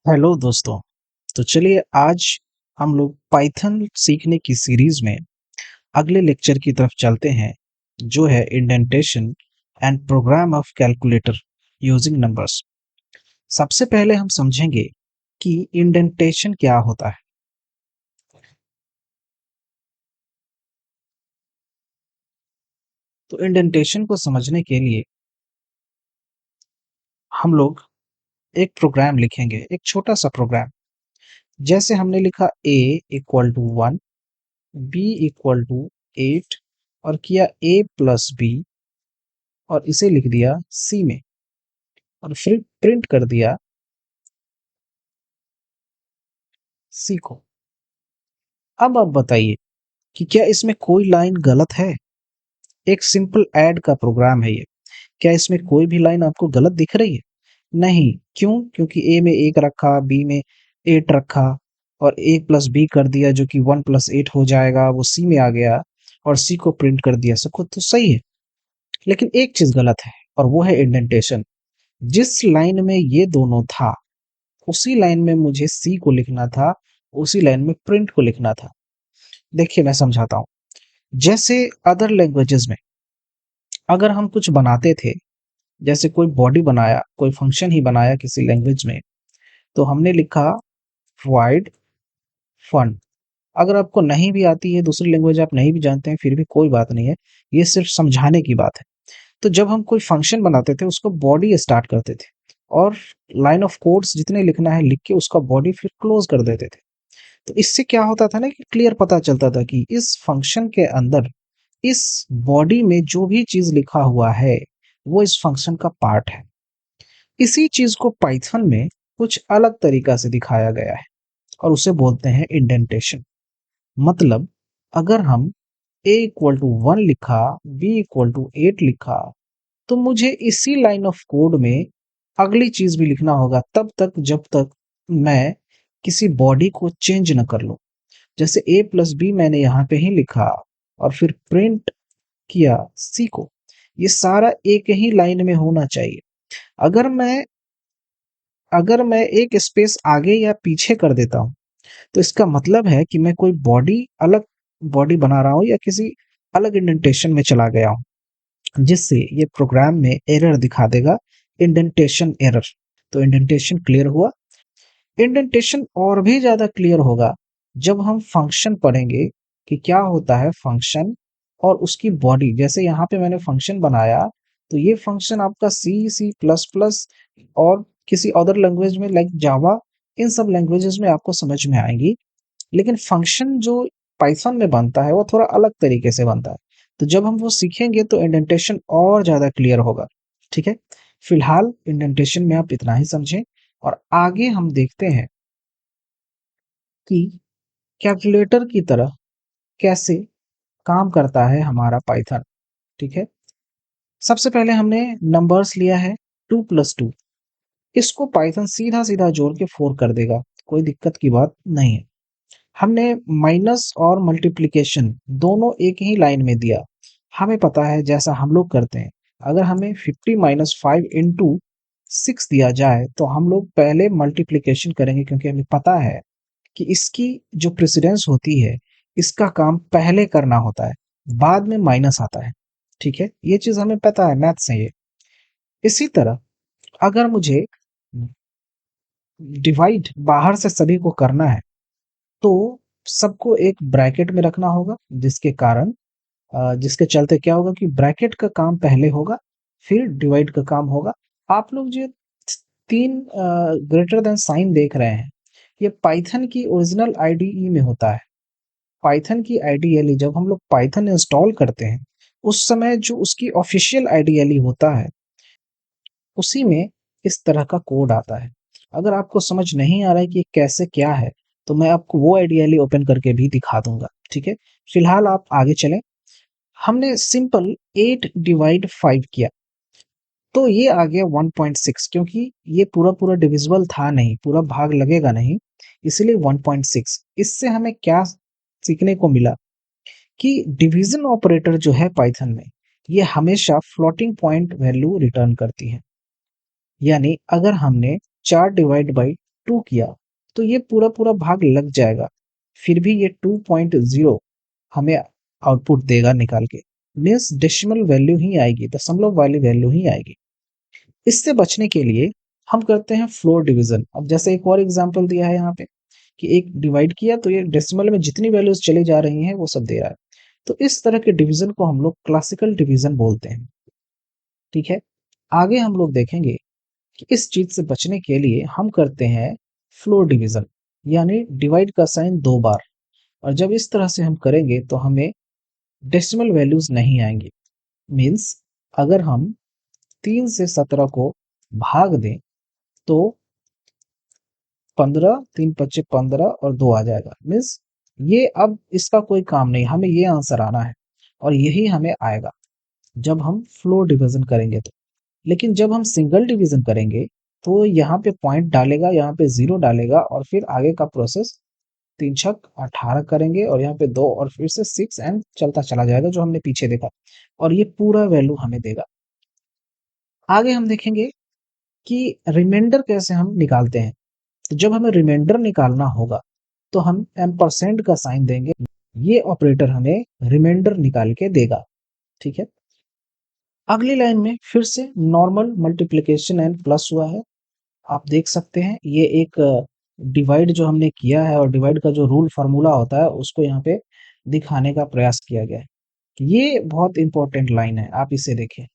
Hello दोस्तों। तो चलिए आज हम लोग पाइथन सीखने की सीरीज में अगले लेक्चर की तरफ चलते हैं, जो है indentation and program of calculator using numbers. सबसे पहले हम समझेंगे कि इंडेंटेशन क्या होता है। तो इंडेंटेशन को समझने के लिए हम लोग एक प्रोग्राम लिखेंगे, एक छोटा सा प्रोग्राम। जैसे हमने लिखा a equal to 1, b equal to 8 और किया a प्लस बी और इसे लिख दिया सी में और फिर प्रिंट कर दिया सी को। अब आप बताइए कि क्या इसमें कोई लाइन गलत है? एक सिंपल ऐड का प्रोग्राम है ये। क्या इसमें कोई भी लाइन आपको गलत दिख रही है? नहीं। क्यों? क्योंकि ए में 1 रखा, बी में 8 रखा और ए प्लस बी कर दिया जो कि 1 प्लस 8 हो जाएगा, वो सी में आ गया और सी को प्रिंट कर दिया। सब कुछ तो सही है, लेकिन एक चीज गलत है और वो है इंडेंटेशन। जिस लाइन में ये दोनों था उसी लाइन में मुझे सी को लिखना था, उसी लाइन में प्रिंट को लिखना था। देखिए मैं समझाता हूँ। जैसे अदर लैंग्वेजेस में अगर हम कुछ बनाते थे, जैसे कोई बॉडी बनाया, कोई फंक्शन ही बनाया किसी लैंग्वेज में, तो हमने लिखा void fun। अगर आपको नहीं भी आती है, दूसरी लैंग्वेज आप नहीं भी जानते हैं, फिर भी कोई बात नहीं है, ये सिर्फ समझाने की बात है। तो जब हम कोई फंक्शन बनाते थे उसको बॉडी स्टार्ट करते थे और लाइन ऑफ कोड्स जितने लिखना है लिख के उसका बॉडी फिर क्लोज कर देते थे। तो इससे क्या होता था ना कि क्लियर पता चलता था कि इस फंक्शन के अंदर, इस बॉडी में जो भी चीज लिखा हुआ है वो इस फंक्शन का पार्ट है। इसी चीज को पाइथन में कुछ अलग तरीका से दिखाया गया है और उसे बोलते हैं इंडेंटेशन। मतलब अगर हम a इक्वल टू 1 लिखा, b इक्वल टू 8 लिखा, तो मुझे इसी लाइन ऑफ कोड में अगली चीज भी लिखना होगा तब तक जब तक मैं किसी बॉडी को चेंज न कर लूं। जैसे a प्लस बी मैंने यहाँ पे ही लिखा और फिर प्रिंट किया सी को। ये सारा एक ही लाइन में होना चाहिए। अगर मैं अगर मैं एक स्पेस आगे या पीछे कर देता हूँ तो इसका मतलब है कि मैं कोई अलग बॉडी बना रहा हूँ या किसी अलग इंडेंटेशन में चला गया हूँ, जिससे ये प्रोग्राम में एरर दिखा देगा, इंडेंटेशन एरर। तो इंडेंटेशन क्लियर हुआ। इंडेंटेशन और भी ज्यादा क्लियर होगा जब हम फंक्शन पढ़ेंगे कि क्या होता है फंक्शन और उसकी बॉडी। जैसे यहाँ पे मैंने फंक्शन बनाया, तो ये फंक्शन आपका सी, सी प्लस प्लस और किसी अदर लैंग्वेज में लाइक जावा, इन सब लैंग्वेजेस में आपको समझ में आएंगी। लेकिन फंक्शन जो पाइथन में बनता है वो थोड़ा अलग तरीके से बनता है। तो जब हम वो सीखेंगे तो इंडेंटेशन और ज्यादा क्लियर होगा। ठीक है, फिलहाल इंडेंटेशन में आप इतना ही समझें और आगे हम देखते हैं कि कैलकुलेटर की तरह कैसे काम करता है हमारा पाइथन। ठीक है, सबसे पहले हमने नंबर्स लिया है 2 + 2। इसको पाइथन सीधा सीधा जोड़ के 4 कर देगा, कोई दिक्कत की बात नहीं है। हमने माइनस और मल्टीप्लिकेशन दोनों एक ही लाइन में दिया। हमें पता है जैसा हम लोग करते हैं, अगर हमें 50 - 5 इंटू 6 दिया जाए तो हम लोग पहले मल्टीप्लिकेशन करेंगे, क्योंकि हमें पता है कि इसकी जो प्रेसिडेंस होती है, इसका काम पहले करना होता है, बाद में माइनस आता है। ठीक है, ये चीज हमें पता है, मैथ से ये। इसी तरह अगर मुझे डिवाइड बाहर से सभी को करना है तो सबको एक ब्रैकेट में रखना होगा, जिसके चलते क्या होगा कि ब्रैकेट का काम पहले होगा, फिर डिवाइड का काम होगा। आप लोग जो तीन ग्रेटर देन साइन देख रहे हैं, ये पाइथन की ओरिजिनल आईडीई में होता है। पाइथन की आईडीएलई जब हम लोग पाइथन इंस्टॉल करते हैं, उस समय जो उसकी ऑफिशियल आईडीएलई होता है, उसी में इस तरह का कोड आता है। अगर आपको समझ नहीं आ रहा है कि कैसे क्या है, तो मैं आपको वो आईडीएलई ओपन करके भी दिखा दूंगा। ठीक है, फिलहाल आप आगे चलें। हमने सिंपल 8/5 किया तो ये आ गया 1.6, क्योंकि ये पूरा पूरा डिविजिबल था नहीं, पूरा भाग लगेगा नहीं, इसलिए 1.6। इससे हमें क्या सीखने को मिला कि डिवीजन ऑपरेटर जो है पाइथन में, ये हमेशा फ्लोटिंग पॉइंट वैल्यू रिटर्न करती है। यानी अगर हमने 4/2 2 किया तो ये पूरा पूरा भाग लग जाएगा, फिर भी ये 2.0 हमें आउटपुट देगा निकाल के। मीन्स डेसिमल वैल्यू ही आएगी, दशमलव वाली वैल्यू ही आएगी। इससे बचने के लिए हम करते हैं फ्लोर डिवीजन। अब जैसे एक और एग्जांपल दिया है यहाँ पे कि एक डिवाइड किया तो ये डेसिमल में जितनी वैल्यूज चली जा रही हैं वो सब दे रहा है। तो इस तरह के डिवीजन को हम लोग क्लासिकल डिवीजन बोलते हैं। ठीक है, आगे हम लोग देखेंगे कि इस चीज से बचने के लिए हम करते हैं फ्लोर डिवीजन, यानी डिवाइड का साइन 2 बार। और जब इस तरह से हम करेंगे तो हमें डेसिमल वैल्यूज नहीं आएंगी। मीन्स अगर हम 3 से 17 को भाग दें तो 15, 3 पच्चे 15 और 2 आ जाएगा। मीन्स ये अब इसका कोई काम नहीं, हमें ये आंसर आना है और यही हमें आएगा जब हम फ्लोर डिवीजन करेंगे तो। लेकिन जब हम सिंगल डिवीजन करेंगे तो यहाँ पे पॉइंट डालेगा, यहाँ पे 0 डालेगा और फिर आगे का प्रोसेस 3 छक 18 करेंगे और यहाँ पे 2 और फिर से 6 एंड चलता चला जाएगा जो हमने पीछे देखा, और ये पूरा वैल्यू हमें देगा। आगे हम देखेंगे कि रिमाइंडर कैसे हम निकालते हैं। तो जब हमें रिमाइंडर निकालना होगा तो हम एम्परसेंड का साइन देंगे, ये ऑपरेटर हमें रिमाइंडर निकाल के देगा। ठीक है, अगली लाइन में फिर से नॉर्मल मल्टीप्लिकेशन एंड प्लस हुआ है। आप देख सकते हैं ये एक डिवाइड जो हमने किया है और डिवाइड का जो रूल फार्मूला होता है उसको यहाँ पे दिखाने का प्रयास किया गया है। ये बहुत इंपॉर्टेंट लाइन है, आप इसे देखें।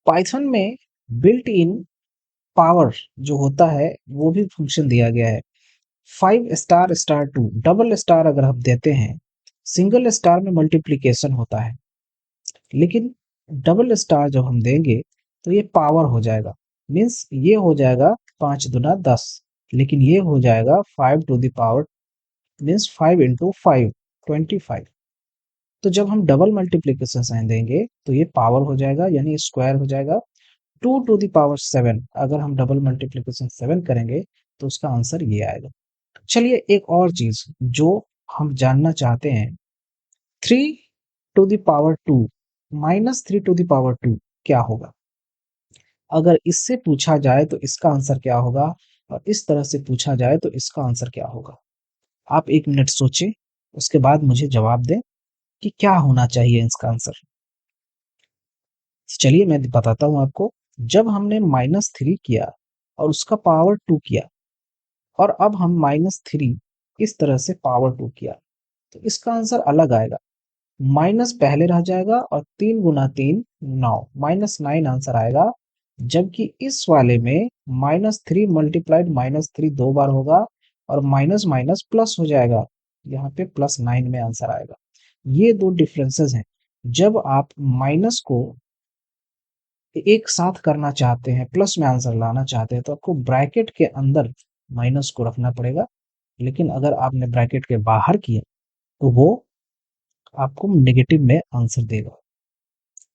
पाइथन में बिल्ट इन पावर जो होता है वो भी फंक्शन दिया गया है। 5 स्टार स्टार 2 डबल स्टार अगर हम देते हैं, सिंगल स्टार में मल्टीप्लिकेशन होता है, लेकिन डबल स्टार जब हम देंगे तो ये पावर हो जाएगा। मीन्स ये हो जाएगा 5 दुना 10, लेकिन ये हो जाएगा 5 to the power, means 5 into 5 25। तो जब हम डबल मल्टीप्लिकेशन साइन देंगे तो ये पावर हो जाएगा, यानी स्क्वायर हो जाएगा। 2 टू द पावर 7 अगर हम डबल मल्टीप्लिकेशन 7 करेंगे तो उसका आंसर ये आएगा। चलिए एक और चीज जो हम जानना चाहते हैं, 3 to the power 2 minus 3 to the power 2 क्या होगा। अगर इससे पूछा जाए तो इसका आंसर क्या होगा, और इस तरह से पूछा जाए तो इसका आंसर क्या होगा। आप 1 मिनट सोचें, उसके बाद मुझे जवाब दें कि क्या होना चाहिए इसका आंसर। चलिए मैं बताता हूं आपको। जब हमने -3 किया और उसका पावर 2 किया, और अब हम -3 इस तरह से पावर 2 किया, तो इसका आंसर अलग आएगा। माइनस पहले रह जाएगा और 3 गुना 3 9, -9 आंसर आएगा। जबकि इस वाले में -3 मल्टीप्लाइड -3 2 बार होगा और माइनस माइनस प्लस हो जाएगा, यहाँ पे +9 में आंसर आएगा। ये दो डिफरेंसेस हैं। जब आप माइनस को एक साथ करना चाहते हैं, प्लस में आंसर लाना चाहते हैं, तो आपको ब्रैकेट के अंदर माइनस को रखना पड़ेगा। लेकिन अगर आपने ब्रैकेट के बाहर किया तो वो आपको नेगेटिव में आंसर देगा।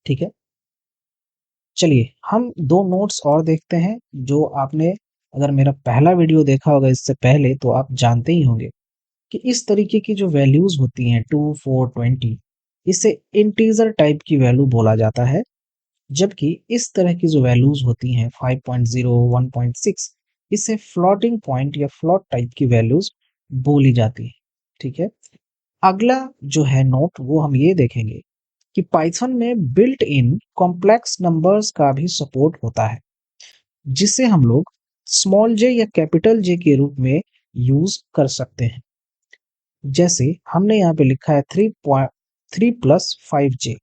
ठीक है, चलिए हम दो नोट्स और देखते हैं जो आपने अगर मेरा पहला वीडियो देखा होगा इससे पहले तो आप जानते ही होंगे कि इस तरीके की जो वैल्यूज होती हैं 2 4 20, इसे इंटीजर टाइप की वैल्यू बोला जाता है। जबकि इस तरह की जो वैल्यूज होती हैं 5.0 1.6, इसे फ्लोटिंग पॉइंट या फ्लोट टाइप की वैल्यूज बोली जाती है। ठीक है, अगला जो है नोट वो हम ये देखेंगे कि पाइथन में बिल्ट इन कॉम्प्लेक्स नंबर्स का भी सपोर्ट होता है, जिसे हम लोग स्मॉल जे या कैपिटल जे के रूप में यूज कर सकते हैं। जैसे हमने यहाँ पे लिखा है 3 प्लस 5j,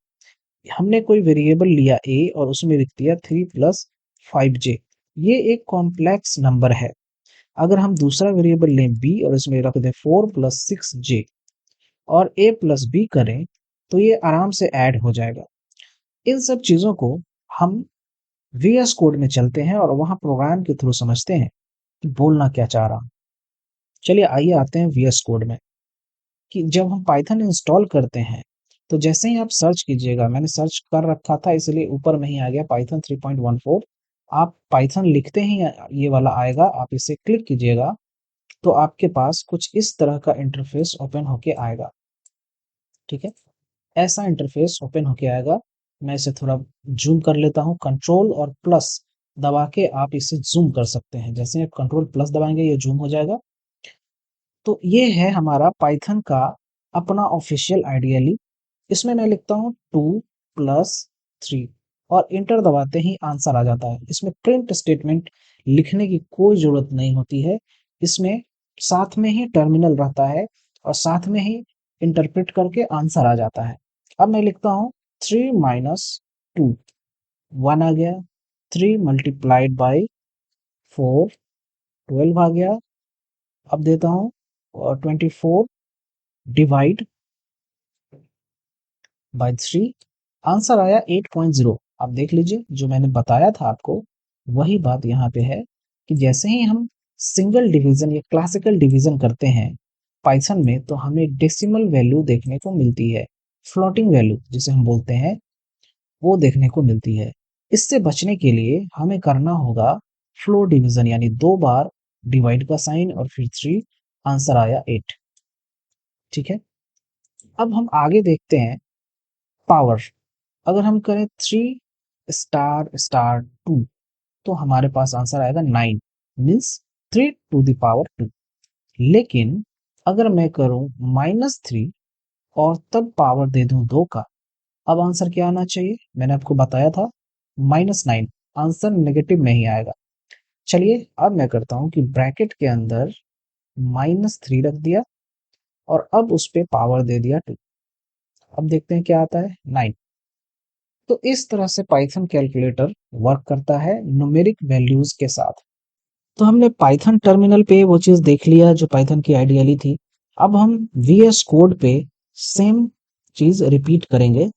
हमने कोई वेरिएबल लिया a और उसमें लिख दिया 3 प्लस 5j, ये एक कॉम्प्लेक्स नंबर है। अगर हम दूसरा वेरिएबल लें b और इसमें रख दें 4 प्लस 6j और a प्लस b करें तो ये आराम से ऐड हो जाएगा। इन सब चीजों को हम VS कोड में चलते हैं और वहां प्रोग्राम के थ्रू समझते हैं कि बोलना क्या चाह रहा हूं। चलिए आइए आते हैं VS कोड में कि जब हम पाइथन इंस्टॉल करते हैं तो जैसे ही आप सर्च कीजिएगा, मैंने सर्च कर रखा था इसलिए ऊपर में ही आ गया पाइथन 3.14, आप पाइथन लिखते ही ये वाला आएगा, आप इसे क्लिक कीजिएगा तो आपके पास कुछ इस तरह का इंटरफेस ओपन होके आएगा। ठीक है, ऐसा इंटरफेस ओपन होके आएगा। मैं इसे थोड़ा जूम कर लेता हूँ, कंट्रोल और प्लस दबा के आप इसे जूम कर सकते हैं। जैसे आप कंट्रोल प्लस दबाएंगे ये जूम हो जाएगा। तो ये है हमारा पाइथन का अपना ऑफिशियल आइडियली। इसमें मैं लिखता हूँ 2 + 3 और इंटर दबाते ही आंसर आ जाता है। इसमें प्रिंट स्टेटमेंट लिखने की कोई जरूरत नहीं होती है। इसमें साथ में ही टर्मिनल रहता है और साथ में ही इंटरप्रेट करके आंसर आ जाता है। अब मैं लिखता हूँ 3 - 2, 1 आ गया। 3 × 4 12 आ गया। अब देता हूँ 24 डिवाइड बाय 3, आंसर आया 8.0। आप देख लीजिए जो मैंने बताया था आपको वही बात यहाँ पे है कि जैसे ही हम सिंगल डिवीजन या क्लासिकल डिवीजन करते हैं पाइथन में तो हमें डेसिमल वैल्यू देखने को मिलती है, फ्लोटिंग वैल्यू जिसे हम बोलते हैं वो देखने को मिलती है। इससे बचने के लिए हमें करना होगा फ्लोर डिवीजन, यानी 2 बार डिवाइड का साइन और फिर 3, आंसर आया 8। ठीक है, अब हम आगे देखते हैं पावर। अगर हम करें 3**2 तो हमारे पास आंसर आएगा 9, मीन्स 3 to the power 2। लेकिन अगर मैं करूं -3 और तब पावर दे दूं 2 का, अब आंसर क्या आना चाहिए? मैंने आपको बताया था -9, आंसर नेगेटिव नहीं आएगा। चलिए अब मैं करता हूं कि ब्रैकेट के अंदर -3 रख दिया और अब उस पे पावर दे दिया 2। अब देखते हैं क्या आता है, 9। तो इस तरह से पाइथन कैलकुलेटर वर्क करता है न्यूमेरिक वैल्यूज के साथ। तो हमने पाइथन टर्मिनल पे वो चीज देख लिया जो पाइथन की आइडियली थी। अब हम वीएस कोड पे सेम चीज रिपीट करेंगे।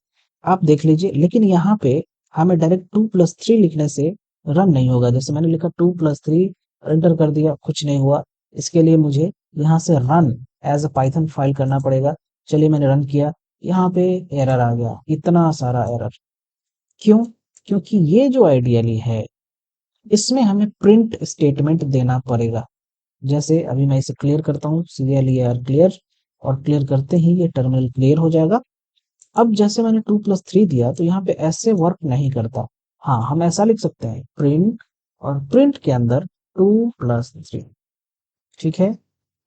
आप देख लीजिए, लेकिन यहाँ पे हमें डायरेक्ट 2 + 3 लिखने से रन नहीं होगा। जैसे मैंने लिखा 2 + 3, एंटर कर दिया, कुछ नहीं हुआ। इसके लिए मुझे यहाँ से run as a Python file करना पड़ेगा। चलिए मैंने रन किया, यहाँ पे एरर आ गया, इतना सारा एरर। क्यों? क्योंकि ये जो आइडियली है इसमें हमें प्रिंट स्टेटमेंट देना पड़ेगा। जैसे अभी मैं इसे क्लियर करता हूँ, CLER क्लियर, और क्लियर करते ही ये टर्मिनल क्लियर हो जाएगा। अब जैसे मैंने 2 + 3 दिया तो यहाँ पे ऐसे वर्क नहीं करता। हाँ, हम ऐसा लिख सकते हैं प्रिंट, और प्रिंट के अंदर 2 + 3। ठीक है,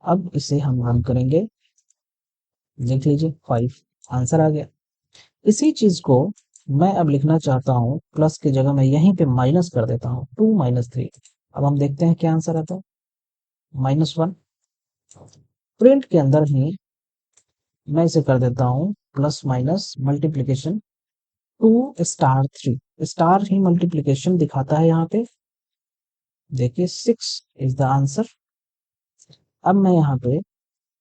अब इसे हम रन करेंगे, देख लीजिए 5, आंसर आ गया। इसी चीज को मैं अब लिखना चाहता हूँ प्लस की जगह मैं यहीं पे माइनस कर देता हूँ, 2 - 3। अब हम देखते हैं क्या आंसर आता है, -1। प्रिंट के अंदर ही मैं इसे कर देता हूँ प्लस माइनस मल्टीप्लीकेशन, 2*3, स्टार ही मल्टीप्लीकेशन दिखाता है यहाँ पे। देखिए 6 इज द आंसर। अब मैं यहाँ पे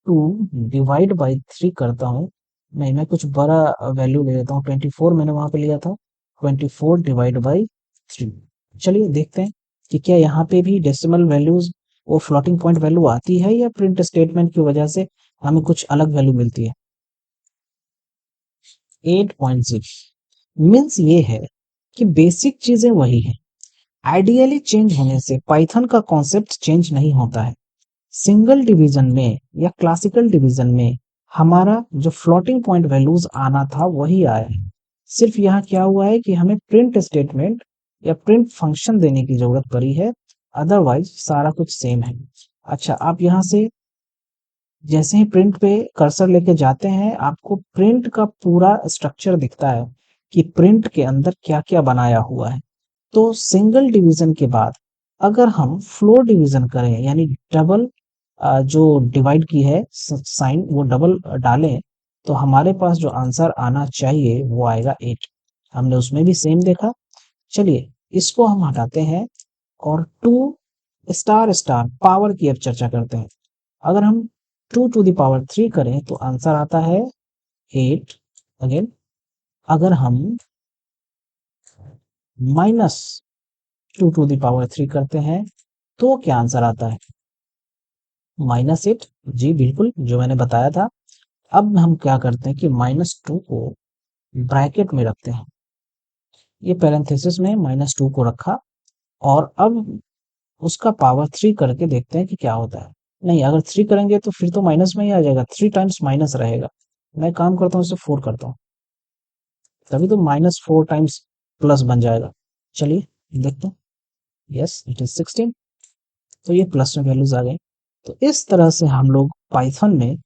2 ÷ 3 करता हूँ। नहीं, मैं कुछ बड़ा वैल्यू ले लेता हूँ, 24 मैंने वहां पे लिया था। 24 ÷ 3। चलिए देखते हैं कि क्या यहाँ पे भी डेसिमल वैल्यूज वो फ्लोटिंग पॉइंट वैल्यू आती है या प्रिंट स्टेटमेंट की वजह से हमें कुछ अलग वैल्यू मिलती है। 8.6 मीन्स ये है कि बेसिक चीजें वही है। आइडियली चेंज होने से पाइथन का कॉन्सेप्ट चेंज नहीं होता है। सिंगल डिवीजन में या क्लासिकल डिवीजन में हमारा जो फ्लोटिंग पॉइंट वैल्यूज आना था वही आया है। सिर्फ यहाँ क्या हुआ है कि हमें प्रिंट स्टेटमेंट या प्रिंट फंक्शन देने की जरूरत पड़ी है, अदरवाइज सारा कुछ सेम है। अच्छा, आप यहाँ से जैसे ही प्रिंट पे कर्सर लेके जाते हैं आपको प्रिंट का पूरा स्ट्रक्चर दिखता है कि प्रिंट के अंदर क्या क्या बनाया हुआ है। तो सिंगल डिवीजन के बाद अगर हम फ्लोर डिवीजन करें, यानी डबल जो डिवाइड की है साइन वो डबल डालें, तो हमारे पास जो आंसर आना चाहिए वो आएगा 8। हमने उसमें भी सेम देखा। चलिए इसको हम हटाते हैं और 2** पावर की अब चर्चा करते हैं। अगर हम 2 to the power 3 करें तो आंसर आता है 8 अगेन। अगर हम -2 to the power 3 करते हैं तो क्या आंसर आता है, -8। जी बिल्कुल, जो मैंने बताया था। अब हम क्या करते हैं कि -2 को ब्रैकेट में रखते हैं, ये पैरेंथेसिस में -2 को रखा, और अब उसका पावर 3 करके देखते हैं कि क्या होता है। नहीं, अगर 3 करेंगे तो फिर तो माइनस में ही आ जाएगा, 3 टाइम्स माइनस रहेगा। मैं काम करता हूँ इसे 4 करता हूँ, तभी तो -4 टाइम्स प्लस बन जाएगा। चलिए देखते हैं। Yes it is 16। तो ये प्लस में वैल्यूज आ गई। तो इस तरह से हम लोग पाइथन में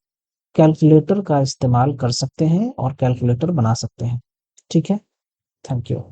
कैलकुलेटर का इस्तेमाल कर सकते हैं और कैलकुलेटर बना सकते हैं। ठीक है, थैंक यू।